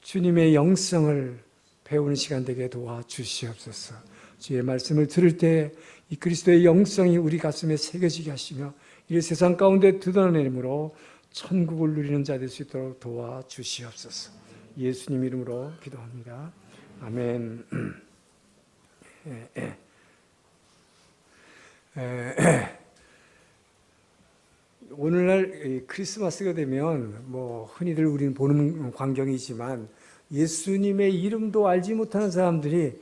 주님의 영성을 배우는 시간 되게 도와주시옵소서. 주의 말씀을 들을 때 이 그리스도의 영성이 우리 가슴에 새겨지게 하시며 이 세상 가운데 드러내므로 천국을 누리는 자 될 수 있도록 도와주시옵소서. 예수님 이름으로 기도합니다. 아멘. 오늘날 크리스마스가 되면 흔히들 우리는 보는 광경이지만 예수님의 이름도 알지 못하는 사람들이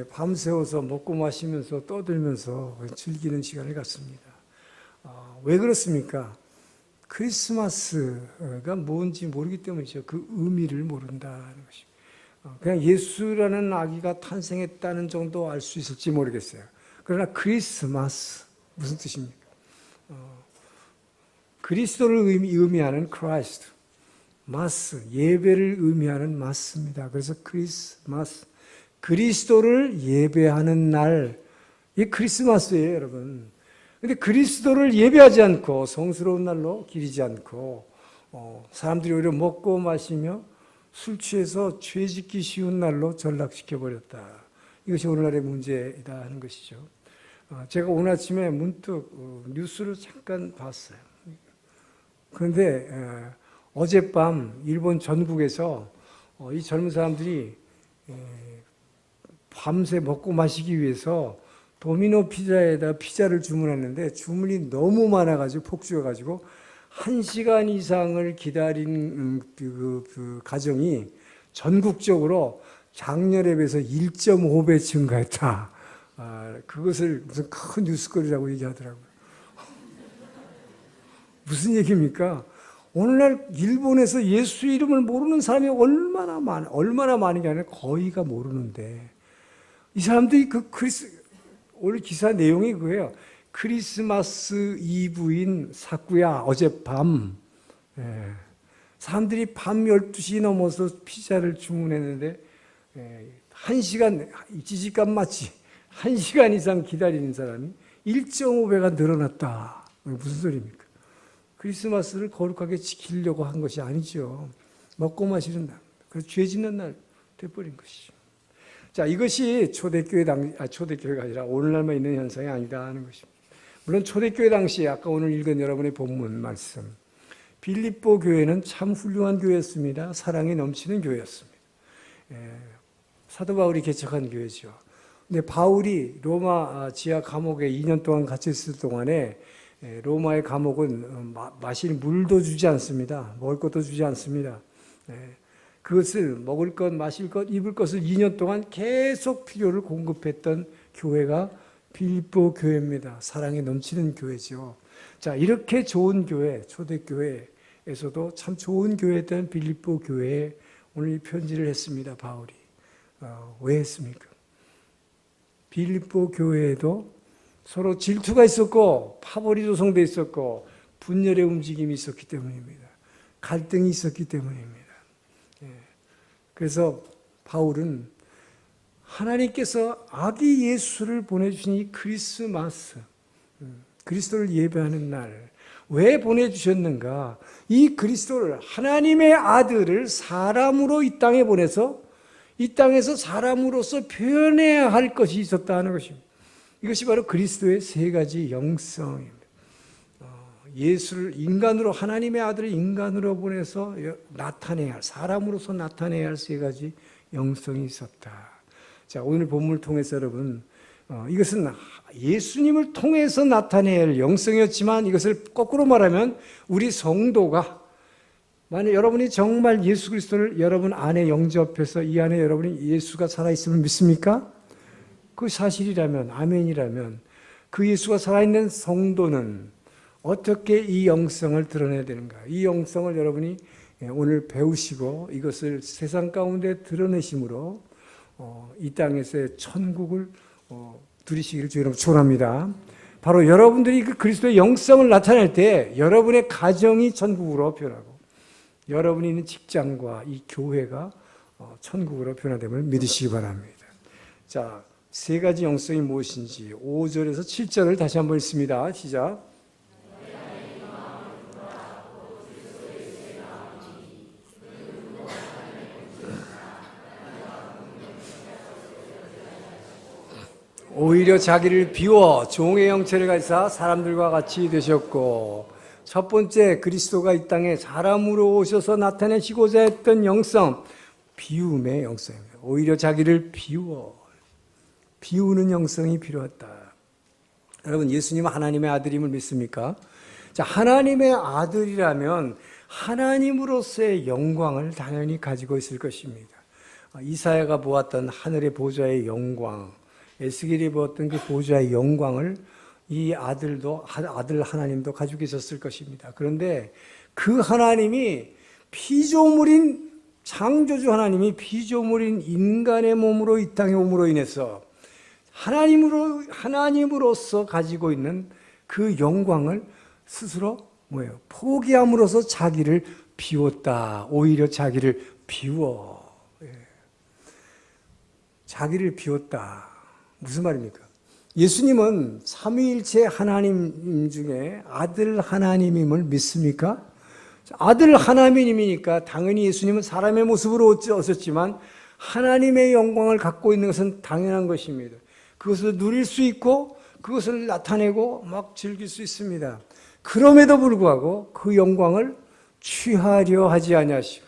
밤새워서 먹고 마시면서 떠들면서 즐기는 시간을 갖습니다. 왜 그렇습니까? 크리스마스가 뭔지 모르기 때문이죠. 그 의미를 모른다는 것입니다. 그냥 예수라는 아기가 탄생했다는 정도 알 수 있을지 모르겠어요. 그러나 크리스마스 무슨 뜻입니까? 그리스도를 의미하는 크라이스트, 마스, 예배를 의미하는 마스입니다. 그래서 크리스마스, 그리스도를 예배하는 날, 이게 크리스마스예요, 여러분. 근데 그리스도를 예배하지 않고 성스러운 날로 기리지 않고 사람들이 오히려 먹고 마시며 술 취해서 죄 짓기 쉬운 날로 전락시켜버렸다. 이것이 오늘날의 문제이다 하는 것이죠. 제가 오늘 아침에 문득 뉴스를 잠깐 봤어요. 그런데 어젯밤 일본 전국에서 이 젊은 사람들이 밤새 먹고 마시기 위해서 도미노 피자에다 피자를 주문했는데 주문이 너무 많아가지고 폭주해가지고 1시간 이상을 기다린 그 가정이 전국적으로 작년에 비해서 1.5배 증가했다. 그것을 무슨 큰 뉴스거리라고 얘기하더라고요. 무슨 얘기입니까? 오늘날 일본에서 예수 이름을 모르는 사람이 얼마나 많은 게 아니라 거의가 모르는데 이 사람들이 오늘 기사 내용이 그거예요. 크리스마스 이브인 사쿠야 어젯밤 사람들이 밤 12시 넘어서 피자를 주문했는데 1시간 지지값 맞지 1시간 이상 기다리는 사람이 1.5배가 늘어났다. 무슨 소리입니까? 크리스마스를 거룩하게 지키려고 한 것이 아니죠. 먹고 마시는 날, 그래서 죄 짓는 날 돼버린 것이죠. 자, 이것이 초대교회가 아니라 오늘날만 있는 현상이 아니다 하는 것입니다. 물론 초대교회 당시에 아까 오늘 읽은 여러분의 본문 말씀, 빌립보 교회는 참 훌륭한 교회였습니다. 사랑이 넘치는 교회였습니다. 사도 바울이 개척한 교회죠. 근데 바울이 로마 지하 감옥에 2년 동안 갇혔을 동안에 로마의 감옥은 마실 물도 주지 않습니다. 먹을 것도 주지 않습니다. 그것을 먹을 것, 마실 것, 입을 것을 2년 동안 계속 필요를 공급했던 교회가 빌립보 교회입니다. 사랑이 넘치는 교회죠. 자, 이렇게 좋은 교회, 초대교회에서도 참 좋은 교회였던 빌립보 교회에 오늘 이 편지를 했습니다. 바울이. 왜 했습니까? 빌립보 교회에도 서로 질투가 있었고 파벌이 조성되어 있었고 분열의 움직임이 있었기 때문입니다. 갈등이 있었기 때문입니다. 그래서 바울은 하나님께서 아기 예수를 보내주신 이 크리스마스, 그리스도를 예배하는 날, 왜 보내주셨는가? 이 그리스도를, 하나님의 아들을 사람으로 이 땅에 보내서 이 땅에서 사람으로서 표현해야 할 것이 있었다 하는 것입니다. 이것이 바로 그리스도의 세 가지 영성입니다. 예수를 인간으로, 하나님의 아들을 인간으로 보내서 나타내야 할, 사람으로서 나타내야 할 세 가지 영성이 있었다. 자, 오늘 본문을 통해서 여러분, 이것은 예수님을 통해서 나타내야 할 영성이었지만 이것을 거꾸로 말하면 우리 성도가, 만약 여러분이 정말 예수 그리스도를 여러분 안에 영접해서 이 안에 여러분이 예수가 살아있음을 믿습니까? 그 사실이라면, 아멘이라면 그 예수가 살아있는 성도는 어떻게 이 영성을 드러내야 되는가? 이 영성을 여러분이 오늘 배우시고 이것을 세상 가운데 드러내심으로 이 땅에서의 천국을 누리시기를 주의 이름으로 축원합니다. 바로 여러분들이 그 그리스도의 영성을 나타낼 때 여러분의 가정이 천국으로 변하고 여러분이 있는 직장과 이 교회가 천국으로 변화됨을 믿으시기 바랍니다. 자, 세 가지 영성이 무엇인지 5절에서 7절을 다시 한번 읽습니다. 시작. 오히려 자기를 비워 종의 형체를 가지사 사람들과 같이 되셨고, 첫 번째 그리스도가 이 땅에 사람으로 오셔서 나타내시고자 했던 영성, 비움의 영성입니다. 오히려 자기를 비우는 영성이 필요했다. 여러분, 예수님은 하나님의 아들임을 믿습니까? 자, 하나님의 아들이라면 하나님으로서의 영광을 당연히 가지고 있을 것입니다. 이사야가 보았던 하늘의 보좌의 영광, 에스겔이 보았던 그 보좌의 영광을 이 아들 하나님도 가지고 계셨을 것입니다. 그런데 그 하나님이 피조물인 창조주 하나님이 피조물인 인간의 몸으로 이 땅에 옴으로 인해서 하나님으로서 가지고 있는 그 영광을 스스로 포기함으로써 자기를 비웠다. 오히려 자기를 비워. 자기를 비웠다. 무슨 말입니까? 예수님은 삼위일체 하나님 중에 아들 하나님임을 믿습니까? 아들 하나님이니까 당연히 예수님은 사람의 모습으로 오셨지만 하나님의 영광을 갖고 있는 것은 당연한 것입니다. 그것을 누릴 수 있고 그것을 나타내고 막 즐길 수 있습니다. 그럼에도 불구하고 그 영광을 취하려 하지 아니하시고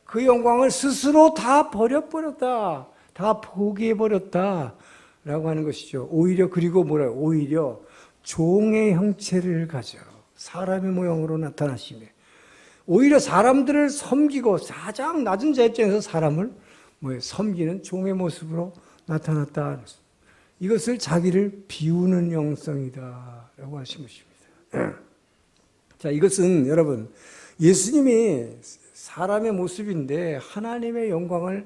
그 영광을 스스로 다 버려버렸다. 다 포기해버렸다. 라고 하는 것이죠. 오히려 그리고 뭐라요? 오히려 종의 형체를 가져 사람의 모형으로 나타나시네. 오히려 사람들을 섬기고 가장 낮은 자입장에서 사람을 섬기는 종의 모습으로 나타났다. 이것을 자기를 비우는 영성이다. 라고 하신 것입니다. 자, 이것은 여러분, 예수님이 사람의 모습인데 하나님의 영광을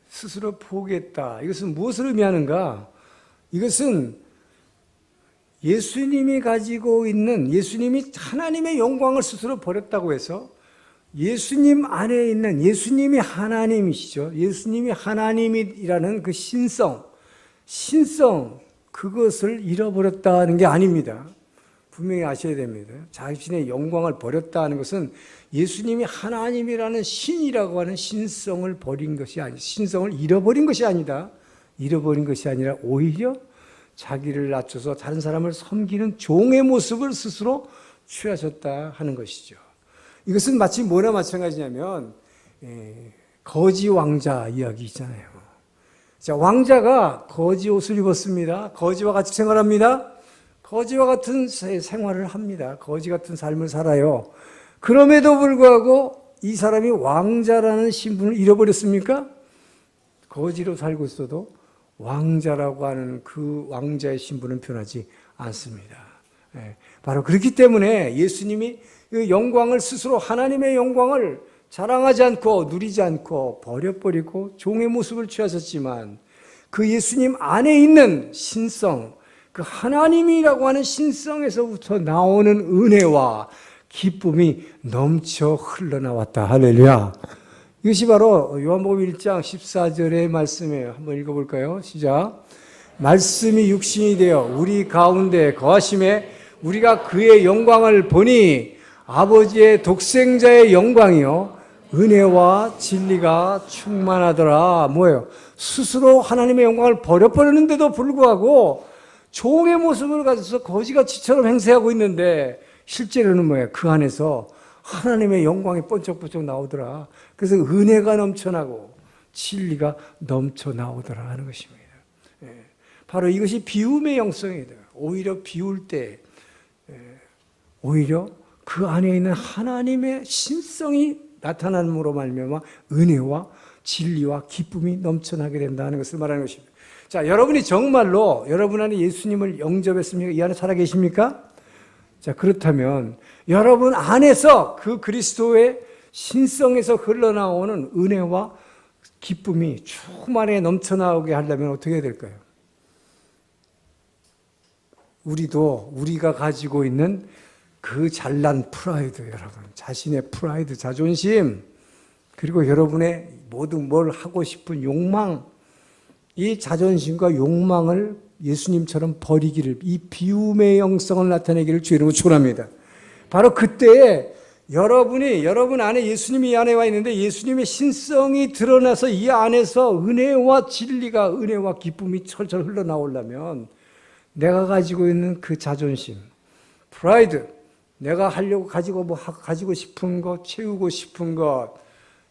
스스로 포기했다. 이것은 무엇을 의미하는가? 이것은 예수님이 가지고 있는, 예수님이 하나님의 영광을 스스로 버렸다고 해서 예수님 안에 있는, 예수님이 하나님이시죠. 예수님이 하나님이라는 그 신성, 그것을 잃어버렸다는 게 아닙니다. 분명히 아셔야 됩니다. 자신의 영광을 버렸다는 것은 예수님이 하나님이라는 신이라고 하는 신성을 버린 것이 아니, 신성을 잃어버린 것이 아니다. 잃어버린 것이 아니라 오히려 자기를 낮춰서 다른 사람을 섬기는 종의 모습을 스스로 취하셨다 하는 것이죠. 이것은 마치 뭐나 마찬가지냐면 거지 왕자 이야기 있잖아요. 자, 왕자가 거지 옷을 입었습니다. 거지와 같이 생활합니다. 거지와 같은 생활을 합니다. 거지 같은 삶을 살아요. 그럼에도 불구하고 이 사람이 왕자라는 신분을 잃어버렸습니까? 거지로 살고 있어도 왕자라고 하는 그 왕자의 신분은 변하지 않습니다. 바로 그렇기 때문에 예수님이 그 영광을 스스로 하나님의 영광을 자랑하지 않고 누리지 않고 버려버리고 종의 모습을 취하셨지만 그 예수님 안에 있는 신성, 그 하나님이라고 하는 신성에서부터 나오는 은혜와 기쁨이 넘쳐 흘러나왔다. 할렐루야. 이것이 바로 요한복음 1장 14절의 말씀이에요. 한번 읽어볼까요? 시작. 말씀이 육신이 되어 우리 가운데 거하심에 우리가 그의 영광을 보니 아버지의 독생자의 영광이요 은혜와 진리가 충만하더라. 뭐예요? 스스로 하나님의 영광을 버려버렸는데도 불구하고 종의 모습을 가져서 거지같이처럼 행세하고 있는데 실제로는 뭐예요? 그 안에서 하나님의 영광이 번쩍번쩍 나오더라. 그래서 은혜가 넘쳐나고 진리가 넘쳐나오더라 하는 것입니다. 바로 이것이 비움의 영성이다. 오히려 비울 때 오히려 그 안에 있는 하나님의 신성이 나타남으로 말미암아 은혜와 진리와 기쁨이 넘쳐나게 된다는 것을 말하는 것입니다. 자, 여러분이 정말로 여러분 안에 예수님을 영접했습니까? 이 안에 살아 계십니까? 자, 그렇다면 여러분 안에서 그 그리스도의 신성에서 흘러나오는 은혜와 기쁨이 충만하게 넘쳐나오게 하려면 어떻게 해야 될까요? 우리가 가지고 있는 그 잘난 프라이드, 여러분, 자신의 프라이드, 자존심, 그리고 여러분의 모든 뭘 하고 싶은 욕망, 이 자존심과 욕망을 예수님처럼 버리기를, 이 비움의 영성을 나타내기를 주의 이름으로 축원합니다. 바로 그때에 여러분 안에 예수님이 이 안에 와 있는데 예수님의 신성이 드러나서 이 안에서 은혜와 진리가, 은혜와 기쁨이 철철 흘러나오려면 내가 가지고 있는 그 자존심, 프라이드, 내가 하려고 가지고 싶은 것, 채우고 싶은 것,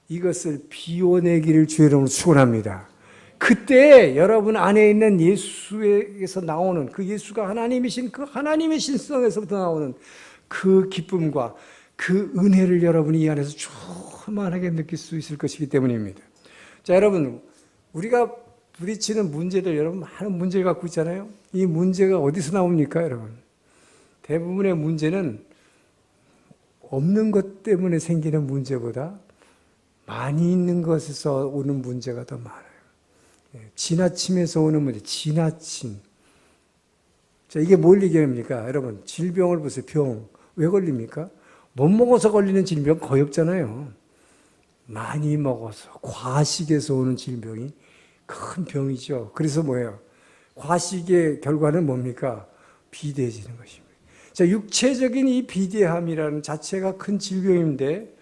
이것을 비워내기를 주의 이름으로 축원합니다. 그때 여러분 안에 있는 예수에게서 나오는 그 예수가 하나님이신 그 하나님의 신성에서부터 나오는 그 기쁨과 그 은혜를 여러분이 이 안에서 충만하게 느낄 수 있을 것이기 때문입니다. 자, 여러분, 우리가 부딪히는 문제들, 여러분 많은 문제를 갖고 있잖아요. 이 문제가 어디서 나옵니까, 여러분? 대부분의 문제는 없는 것 때문에 생기는 문제보다 많이 있는 것에서 오는 문제가 더 많아요. 지나침에서 오는 문제, 지나침. 자, 이게 뭘 얘기합니까? 여러분, 질병을 보세요. 병. 왜 걸립니까? 못 먹어서 걸리는 질병 거의 없잖아요. 많이 먹어서, 과식에서 오는 질병이 큰 병이죠. 그래서 뭐예요? 과식의 결과는 뭡니까? 비대해지는 것입니다. 자, 육체적인 이 비대함이라는 자체가 큰 질병인데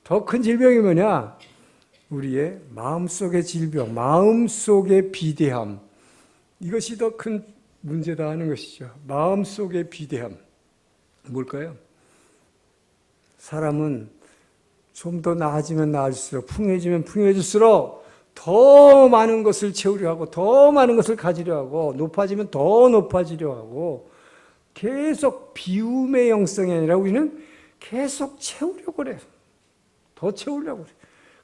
더 큰 질병이 뭐냐? 우리의 마음속의 질병, 마음속의 비대함. 이것이 더 큰 문제다 하는 것이죠. 마음속의 비대함. 뭘까요? 사람은 좀 더 나아지면 나아질수록, 풍요해지면 풍요해질수록 더 많은 것을 채우려 하고, 더 많은 것을 가지려 하고, 높아지면 더 높아지려 하고, 계속 비움의 영성이 아니라 우리는 계속 채우려고 그래요. 더 채우려고 그래요.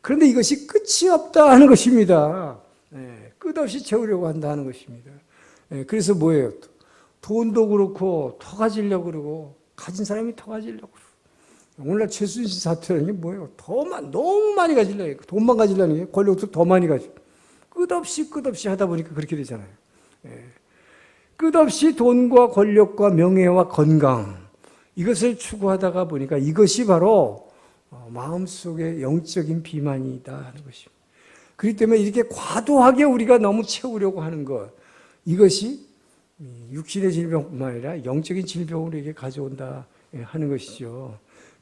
그런데 이것이 끝이 없다 하는 것입니다. 끝없이 채우려고 한다 하는 것입니다. 그래서 뭐예요? 돈도 그렇고 더 가지려고 그러고, 가진 사람이 더 가지려고 그러고. 오늘날 최순실 사태라는 게 뭐예요? 너무 많이 가지려고 해요. 돈만 가지려는 게 권력도 더 많이 가지고. 끝없이 하다 보니까 그렇게 되잖아요. 끝없이 돈과 권력과 명예와 건강, 이것을 추구하다가 보니까 이것이 바로 마음속의 영적인 비만이다 하는 것입니다. 그렇기 때문에 이렇게 과도하게 우리가 너무 채우려고 하는 것, 이것이 육신의 질병뿐만 아니라 영적인 질병을 우리에게 가져온다 하는 것이죠.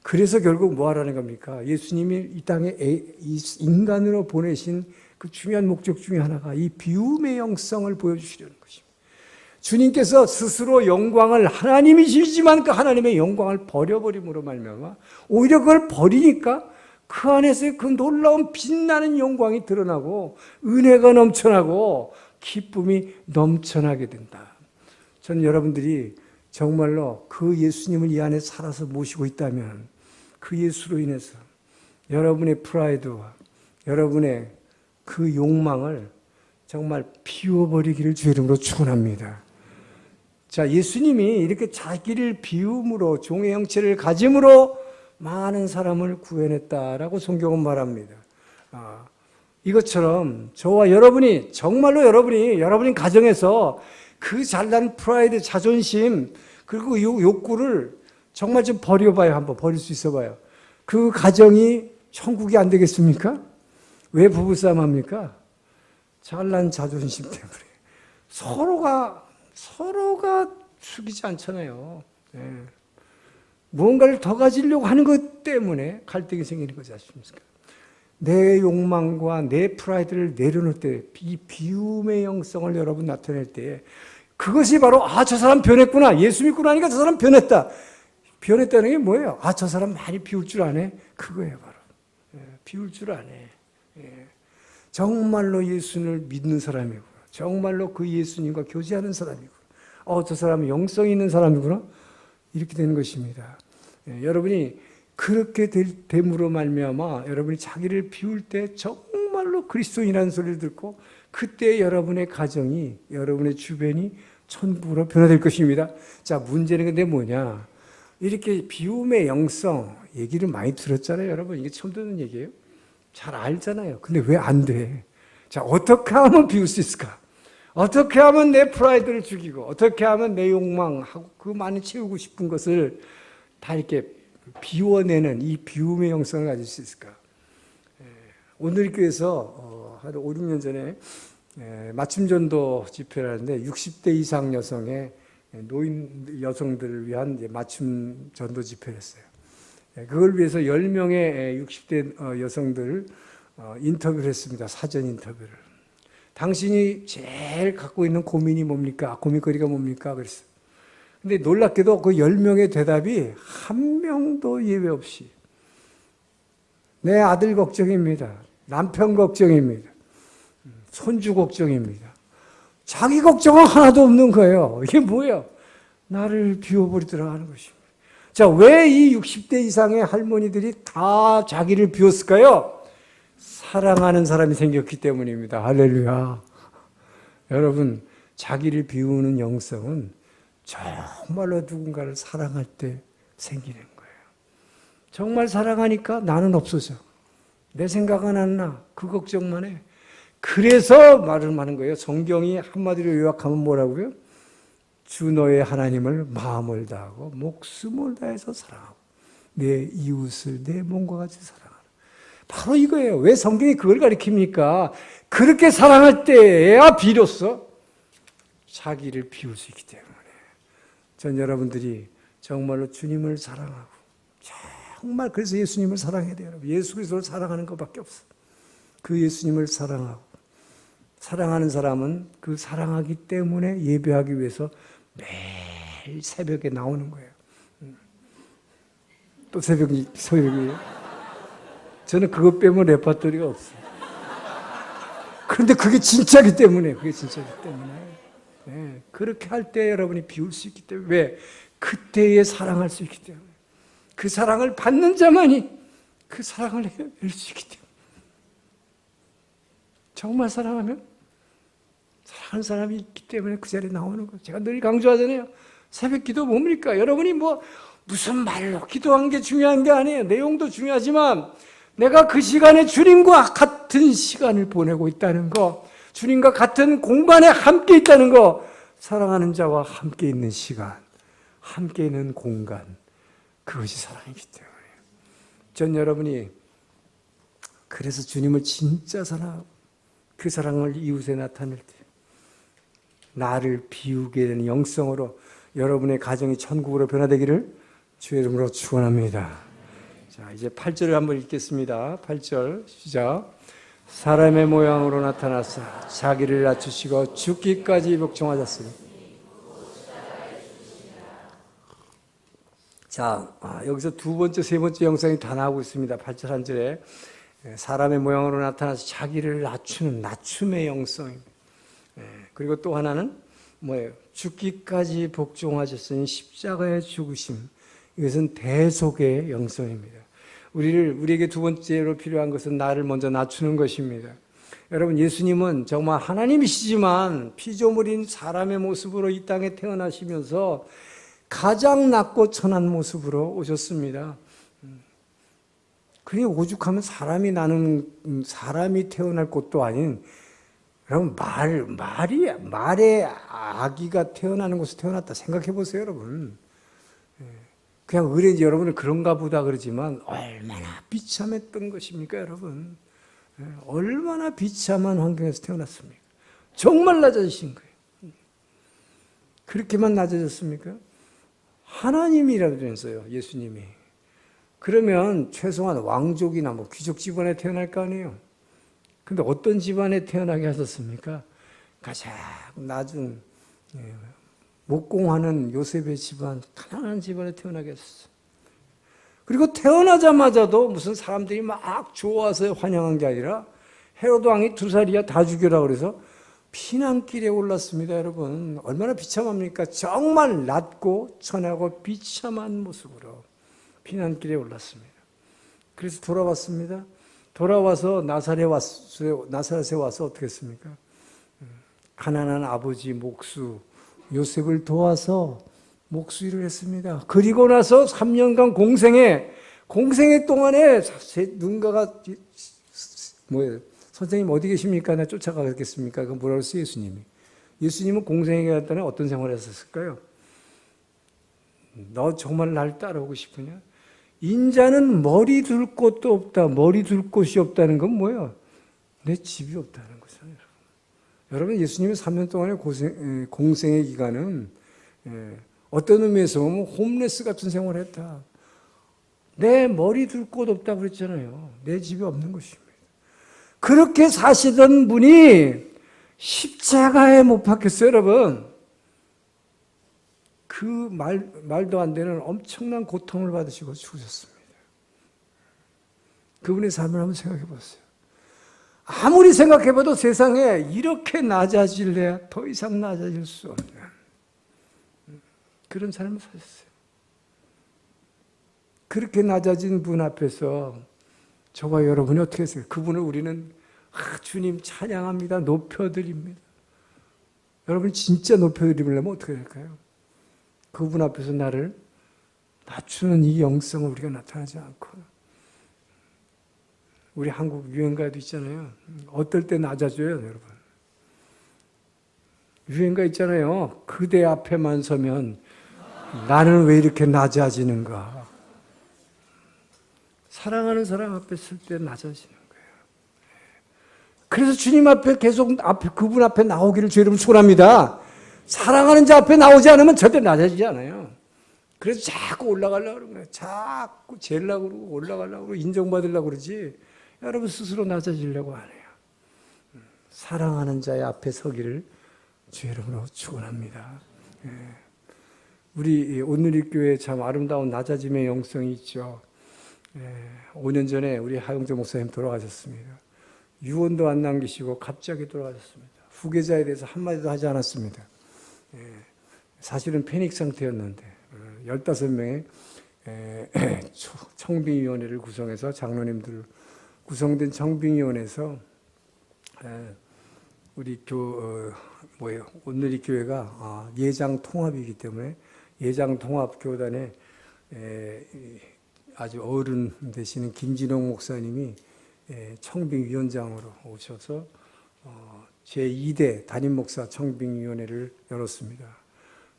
그래서 결국 뭐 하라는 겁니까? 예수님이 이 땅에 인간으로 보내신 그 중요한 목적 중에 하나가 이 비움의 영성을 보여주시려는 것입니다. 주님께서 스스로 영광을, 하나님이시지만 그 하나님의 영광을 버려버림으로 말미암아 오히려 그걸 버리니까 그 안에서의 그 놀라운 빛나는 영광이 드러나고 은혜가 넘쳐나고 기쁨이 넘쳐나게 된다. 저는 여러분들이 정말로 그 예수님을 이 안에 살아서 모시고 있다면 그 예수로 인해서 여러분의 프라이드와 여러분의 그 욕망을 정말 비워버리기를 주의 이름으로 축원합니다. 자, 예수님이 이렇게 자기를 비움으로 종의 형체를 가짐으로 많은 사람을 구해냈다라고 성경은 말합니다. 이것처럼 저와 여러분이 정말로 여러분이 가정에서 그 잘난 프라이드, 자존심 그리고 욕구를 정말 좀 버려봐요. 한번 버릴 수 있어봐요. 그 가정이 천국이 안 되겠습니까? 왜 부부싸움 합니까? 잘난 자존심 때문에. 서로가 숙이지 않잖아요. 무언가를 더 가지려고 하는 것 때문에 갈등이 생기는 거지 않습니까? 내 욕망과 내 프라이드를 내려놓을 때, 이 비움의 영성을 여러분 나타낼 때, 그것이 바로 저 사람 변했구나. 예수 믿고 나니까 저 사람 변했다. 변했다는 게 뭐예요? 저 사람 많이 비울 줄 아네. 그거예요, 바로. 비울 줄 아네. 정말로 예수를 믿는 사람이고, 정말로 그 예수님과 교제하는 사람이고, 저 사람은 영성이 있는 사람이구나. 이렇게 되는 것입니다. 여러분이 그렇게 됨으로 말미암아 여러분이 자기를 비울 때 정말로 그리스도인이라는 소리를 듣고 그때 여러분의 가정이, 여러분의 주변이 천국으로 변화될 것입니다. 자, 문제는 근데 뭐냐? 이렇게 비움의 영성 얘기를 많이 들었잖아요, 여러분. 이게 처음 듣는 얘기예요? 잘 알잖아요. 근데 왜 안 돼? 자, 어떻게 하면 비울 수 있을까? 어떻게 하면 내 프라이드를 죽이고, 어떻게 하면 내 욕망하고 그 많이 채우고 싶은 것을 다 이렇게 비워내는 이 비움의 영성을 가질 수 있을까? 오늘 교회에서 한 5, 6년 전에 맞춤전도 집회를 하는데 60대 이상 여성의 노인 여성들을 위한 맞춤 전도 집회를 했어요. 그걸 위해서 10명의 60대 여성들 인터뷰를 했습니다. 사전 인터뷰를. 당신이 제일 갖고 있는 고민이 뭡니까? 고민거리가 뭡니까? 그랬어요. 근데 놀랍게도 그 10명의 대답이 한 명도 예외 없이 내 아들 걱정입니다. 남편 걱정입니다. 손주 걱정입니다. 자기 걱정은 하나도 없는 거예요. 이게 뭐예요? 나를 비워버리더라 하는 것입니다. 자, 왜 이 60대 이상의 할머니들이 다 자기를 비웠을까요? 사랑하는 사람이 생겼기 때문입니다. 할렐루야. 여러분, 자기를 비우는 영성은 정말로 누군가를 사랑할 때 생기는 거예요. 정말 사랑하니까 나는 없어져. 내 생각은 안 나. 그 걱정만 해. 그래서 말을 하는 거예요. 성경이 한마디로 요약하면 뭐라고요? 주 너의 하나님을 마음을 다하고 목숨을 다해서 사랑하고 내 이웃을 내 몸과 같이 사랑하라. 바로 이거예요. 왜 성경이 그걸 가르칩니까? 그렇게 사랑할 때야 비로소 자기를 비울 수 있기 때문에. 전 여러분들이 정말로 주님을 사랑하고 정말 그래서 예수님을 사랑해야 돼요. 예수 그리스도를 사랑하는 것밖에 없어. 그 예수님을 사랑하고 사랑하는 사람은 그 사랑하기 때문에 예배하기 위해서 매일 새벽에 나오는 거예요. 또 새벽이에요? 저는 그것 빼면 레퍼토리가 없어요. 그런데 그게 진짜기 때문에, 네, 그렇게 할 때 여러분이 비울 수 있기 때문에. 왜? 그때에 사랑할 수 있기 때문에. 그 사랑을 받는 자만이 그 사랑을 해낼 수 있기 때문에. 정말 사랑하면 사랑하는 사람이 있기 때문에 그 자리에 나오는 거예요. 제가 늘 강조하잖아요. 새벽 기도 뭡니까? 여러분이 무슨 말로 기도한 게 중요한 게 아니에요. 내용도 중요하지만 내가 그 시간에 주님과 같은 시간을 보내고 있다는 거, 주님과 같은 공간에 함께 있다는 거, 사랑하는 자와 함께 있는 시간, 함께 있는 공간, 그것이 사랑이기 때문에. 전 여러분이 그래서 주님을 진짜 사랑하고 그 사랑을 이웃에 나타낼 때 나를 비우게 되는 영성으로 여러분의 가정이 천국으로 변화되기를 주의 이름으로 축원합니다. 자, 이제 8절을 한번 읽겠습니다. 8절 시작. 사람의 모양으로 나타나사 자기를 낮추시고 죽기까지 복종하셨으니. 자, 여기서 두 번째, 세 번째 영상이 다 나오고 있습니다. 8절 한 절에 사람의 모양으로 나타나서 자기를 낮추는 낮춤의 영성입니다. 그리고 또 하나는 뭐예요? 죽기까지 복종하셨으니 십자가의 죽으심. 이것은 대속의 영성입니다. 우리에게 두 번째로 필요한 것은 나를 먼저 낮추는 것입니다. 여러분, 예수님은 정말 하나님이시지만 피조물인 사람의 모습으로 이 땅에 태어나시면서 가장 낮고 천한 모습으로 오셨습니다. 그게 오죽하면 사람이 태어날 것도 아닌, 여러분, 말의 아기가 태어나는 곳에서 태어났다 생각해 보세요, 여러분. 그냥 여러분은 그런가 보다 그러지만 얼마나 비참했던 것입니까, 여러분? 얼마나 비참한 환경에서 태어났습니까? 정말 낮아지신 거예요. 그렇게만 낮아졌습니까? 하나님이라면서요, 예수님이. 그러면 최소한 왕족이나 귀족 집안에 태어날 거 아니에요. 근데 어떤 집안에 태어나게 하셨습니까? 가장 낮은 목공하는 요셉의 집안, 가난한 집안에 태어나게 했었어요. 그리고 태어나자마자도 무슨 사람들이 막 좋아서 환영한 게 아니라 헤로드 왕이 2살이야 다 죽여라 그래서 피난길에 올랐습니다, 여러분. 얼마나 비참합니까? 정말 낮고 천하고 비참한 모습으로 피난길에 올랐습니다. 그래서 돌아왔습니다. 돌아와서 나사렛에 와서 어떻게 했습니까? 가난한 아버지 목수 요셉을 도와서 목수일을 했습니다. 그리고 나서 3년간 공생애 동안에 누군가가 뭐예요? 선생님 어디 계십니까? 나 쫓아가겠습니까? 그건 뭐라고 했어요, 예수님이? 예수님은 공생애에 갔다는 어떤 생활을 했었을까요? 너 정말 날 따라오고 싶으냐? 인자는 머리 둘 곳도 없다. 머리 둘 곳이 없다는 건 뭐예요? 내 집이 없다는 거잖아요. 여러분, 예수님의 3년 동안의 공생의 기간은 어떤 의미에서 보면 홈레스 같은 생활을 했다. 내 머리 둘 곳 없다고 그랬잖아요. 내 집이 없는 것입니다. 그렇게 사시던 분이 십자가에 못 박혔어요, 여러분. 그 말도 안 되는 엄청난 고통을 받으시고 죽으셨습니다. 그분의 삶을 한번 생각해 보세요. 아무리 생각해 봐도 세상에 이렇게 낮아질래야 더 이상 낮아질 수 없는 그런 삶을 사셨어요. 그렇게 낮아진 분 앞에서 저와 여러분이 어떻게 했어요? 그분을 우리는 주님 찬양합니다. 높여드립니다. 여러분 진짜 높여드리려면 어떻게 될까요? 그분 앞에서 나를 낮추는 이 영성을 우리가 나타나지 않고, 우리 한국 유행가도 있잖아요. 어떨 때 낮아져요, 여러분? 유행가 있잖아요. 그대 앞에만 서면 나는 왜 이렇게 낮아지는가? 사랑하는 사람 앞에 설 때 낮아지는 거예요. 그래서 주님 앞에 계속 그분 앞에 나오기를 주 여러분 축원합니다. 사랑하는 자 앞에 나오지 않으면 절대 낮아지지 않아요. 그래서 자꾸 올라가려고 그러는 거예요. 자꾸 재려고 그러고 올라가려고 그러고 인정받으려고 그러지, 여러분 스스로 낮아지려고 안 해요. 사랑하는 자의 앞에 서기를 주 여러분으로 축원합니다. 우리 온누리교회에 참 아름다운 낮아짐의 영성이 있죠. 5년 전에 우리 하영재 목사님 돌아가셨습니다. 유언도 안 남기시고 갑자기 돌아가셨습니다. 후계자에 대해서 한마디도 하지 않았습니다. 사실은 패닉 상태였는데 15명의 청빙위원회를 구성해서 장로님들 구성된 청빙위원회에서 우리 온누리 교회가 예장 통합이기 때문에 예장 통합 교단에 아주 어른 되시는 김진홍 목사님이 청빙위원장으로 오셔서 제2대 담임목사 청빙위원회를 열었습니다.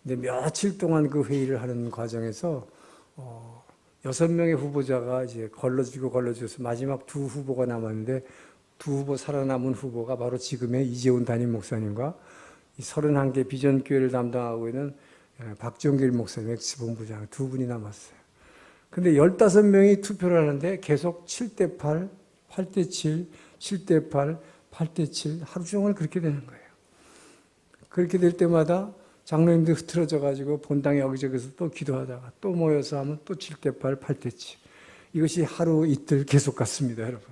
근데 며칠 동안 그 회의를 하는 과정에서 6명의 후보자가 이제 걸러지고서 마지막 두 후보가 남았는데, 두 후보 살아남은 후보가 바로 지금의 이재훈 담임 목사님과 이 31개 비전교회를 담당하고 있는 박정길 목사님 엑스본부장 두 분이 남았어요. 근데 15명이 투표를 하는데 계속 7대8, 8대7, 7대8, 8대7 하루 종일 그렇게 되는 거예요. 그렇게 될 때마다 장로님들 흐트러져 가지고 본당에 여기저기서 또 기도하다가 또 모여서 하면 또 7대8, 8대7. 이것이 하루 이틀 계속 갔습니다, 여러분.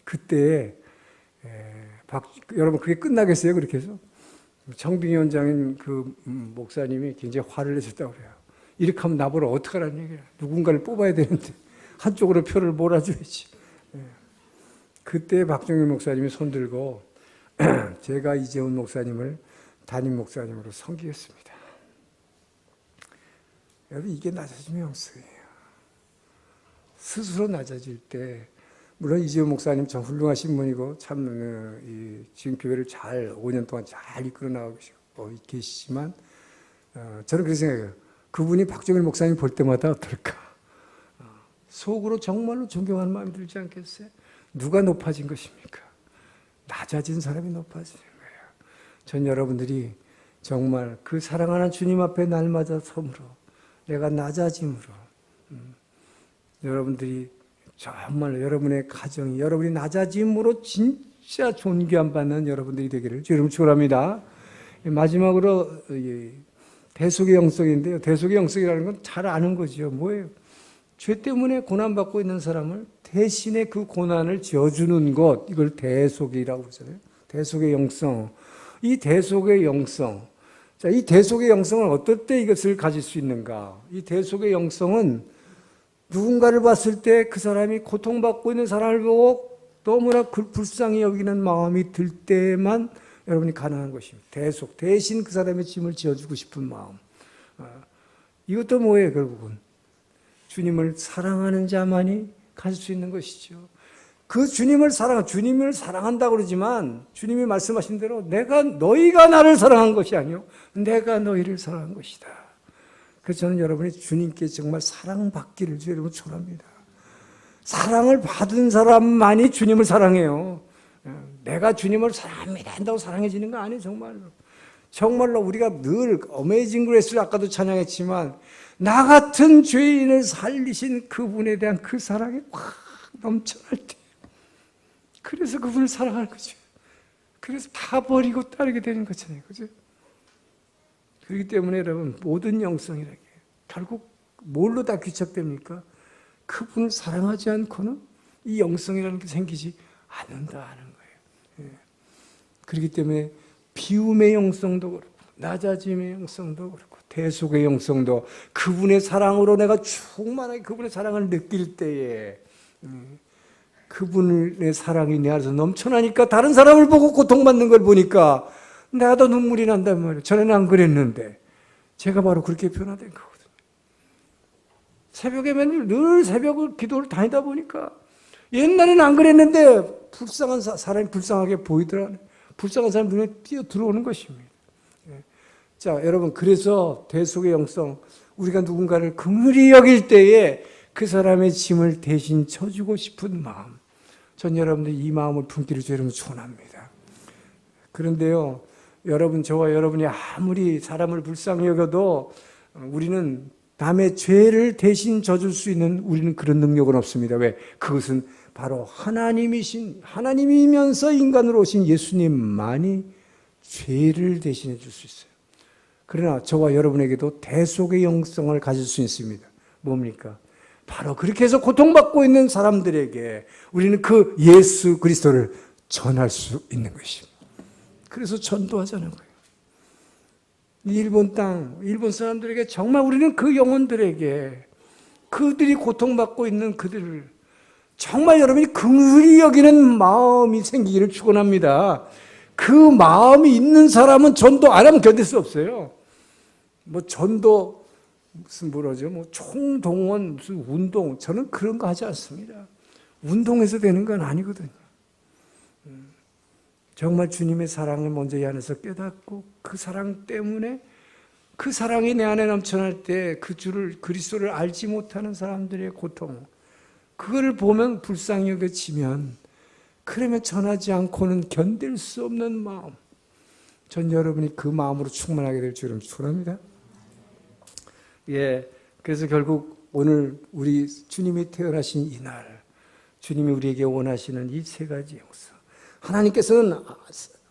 그때 여러분 그게 끝나겠어요? 그렇게 해서 청빙위원장인 그 목사님이 굉장히 화를 내셨다고 그래요. 이렇게 하면 나보러 어떡하라는 얘기야. 누군가를 뽑아야 되는데 한쪽으로 표를 몰아줘야지. 그때 박정희 목사님이 손들고 제가 이재훈 목사님을 담임 목사님으로 섬기겠습니다. 여러분 이게 낮아짐의 영성이에요. 스스로 낮아질 때, 물론 이재훈 목사님 참 훌륭하신 분이고 참 지금 교회를 잘 5년 동안 잘 이끌어 나가고 계시지만 저는 그렇게 생각해요. 그분이 박정일 목사님 볼 때마다 어떨까? 속으로 정말로 존경하는 마음이 들지 않겠어요? 누가 높아진 것입니까? 낮아진 사람이 높아지는 거예요. 전 여러분들이 정말 그 사랑하는 주님 앞에 날마다 섬으로, 내가 낮아짐으로, 여러분들이 정말 여러분의 가정이, 여러분이 낮아짐으로 진짜 존귀함 받는 여러분들이 되기를 주님 축원합니다. 마지막으로 대속의 영성인데요. 대속의 영성이라는 건 잘 아는 거죠. 뭐예요? 죄 때문에 고난받고 있는 사람을 대신에 그 고난을 지어주는 것, 이걸 대속이라고 그러잖아요. 대속의 영성. 이 대속의 영성. 자, 이 대속의 영성을 어떨 때 이것을 가질 수 있는가? 이 대속의 영성은 누군가를 봤을 때 그 사람이 고통받고 있는 사람을 보고 너무나 불쌍히 여기는 마음이 들 때만 여러분이 가능한 것입니다. 대속, 대신 그 사람의 짐을 지어주고 싶은 마음. 이것도 뭐예요, 결국은? 주님을 사랑하는 자만이 가질 수 있는 것이죠. 그 주님을 사랑한다고 그러지만 주님이 말씀하신 대로 너희가 나를 사랑한 것이 아니요 내가 너희를 사랑한 것이다. 그래서 저는 여러분이 주님께 정말 사랑받기를 주 여러분 축원합니다. 사랑을 받은 사람만이 주님을 사랑해요. 내가 주님을 사랑합니다 한다고 사랑해지는 거 아니에요, 정말로. 정말로 우리가 늘 어메이징 그레이스를 아까도 찬양했지만 나 같은 죄인을 살리신 그분에 대한 그 사랑이 확 넘쳐날 때, 그래서 그분을 사랑하는 거죠. 그래서 다 버리고 따르게 되는 거잖아요. 그죠? 그렇기 때문에 여러분, 모든 영성이라는 게 결국 뭘로 다 귀착됩니까? 그분을 사랑하지 않고는 이 영성이라는 게 생기지 않는다는 거예요. 예. 그렇기 때문에 비움의 영성도 그렇고 낮아짐의 영성도 그렇고 대속의 영성도 그분의 사랑으로 내가 충만하게 그분의 사랑을 느낄 때에 그분의 사랑이 내 안에서 넘쳐나니까 다른 사람을 보고 고통받는 걸 보니까 내가 더 눈물이 난단 말이에요. 전에는 안 그랬는데 제가 바로 그렇게 변화된 거거든요. 새벽에 맨날 늘 새벽을 기도를 다니다 보니까 옛날에는 안 그랬는데 불쌍한 사람이 불쌍하게 보이더라. 불쌍한 사람 눈에 띄어 들어오는 것입니다. 자, 여러분, 그래서 대속의 영성, 우리가 누군가를 긍휼히 여길 때에 그 사람의 짐을 대신 져주고 싶은 마음, 전 여러분들 이 마음을 품기를 주님으로 축원합니다. 그런데요, 여러분, 저와 여러분이 아무리 사람을 불쌍히 여겨도 우리는 남의 죄를 대신 져줄 수 있는 우리는 그런 능력은 없습니다. 왜? 그것은 바로 하나님이면서 인간으로 오신 예수님만이 죄를 대신해 줄 수 있어요. 그러나 저와 여러분에게도 대속의 영성을 가질 수 있습니다. 뭡니까? 바로 그렇게 해서 고통받고 있는 사람들에게 우리는 그 예수 그리스도를 전할 수 있는 것입니다. 그래서 전도하자는 거예요. 일본 사람들에게 정말 우리는 그 영혼들에게 그들이 고통받고 있는 그들을 정말 여러분이 긍휼히 여기는 마음이 생기기를 축원합니다. 그 마음이 있는 사람은 전도 안 하면 견딜 수 없어요. 뭐 전도 무슨 뭐라죠? 뭐 총동원 무슨 운동, 저는 그런 거 하지 않습니다. 운동해서 되는 건 아니거든요. 정말 주님의 사랑을 먼저 이 안에서 깨닫고 그 사랑 때문에 그 사랑이 내 안에 넘쳐날 때 그 주를 그리스도를 알지 못하는 사람들의 고통, 그거를 보면 불쌍히 여겨지면 그러면 전하지 않고는 견딜 수 없는 마음, 전 여러분이 그 마음으로 충만하게 될 줄은 축원합니다. 예, 그래서 결국 오늘 우리 주님이 태어나신 이날, 주님이 우리에게 원하시는 이 세 가지 영성, 하나님께서는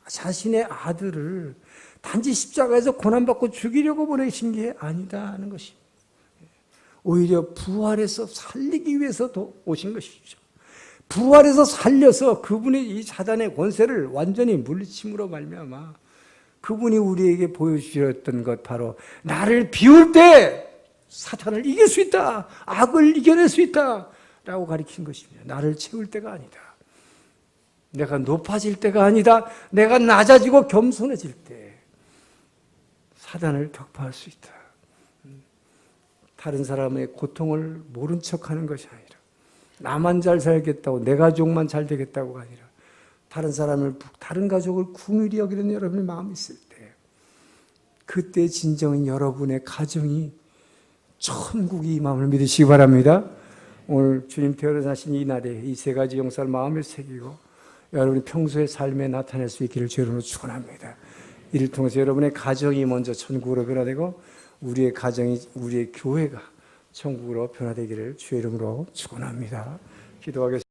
자신의 아들을 단지 십자가에서 고난받고 죽이려고 보내신 게 아니다는 것입니다. 오히려 부활해서 살리기 위해서 오신 것이죠. 부활해서 살려서 그분의 이 사단의 권세를 완전히 물리침으로 말미암아 그분이 우리에게 보여주셨던 것, 바로 나를 비울 때 사탄을 이길 수 있다, 악을 이겨낼 수 있다 라고 가르친 것입니다. 나를 채울 때가 아니다, 내가 높아질 때가 아니다, 내가 낮아지고 겸손해질 때 사단을 격파할 수 있다. 다른 사람의 고통을 모른 척하는 것이 아니라, 나만 잘 살겠다고, 내 가족만 잘 되겠다고가 아니라 다른 가족을 긍휼히 여기는 여러분의 마음이 있을 때, 그때 진정인 여러분의 가정이 천국이 이 마음을 믿으시기 바랍니다. 오늘 주님 태어나신 이 날에 이 세 가지 영상을 마음에 새기고 여러분이 평소의 삶에 나타낼 수 있기를 주님으로 축원합니다. 이를 통해서 여러분의 가정이 먼저 천국으로 변화되고 우리의 가정이, 우리의 교회가 천국으로 변화되기를 주의 이름으로 축원합니다. 기도하겠습니다.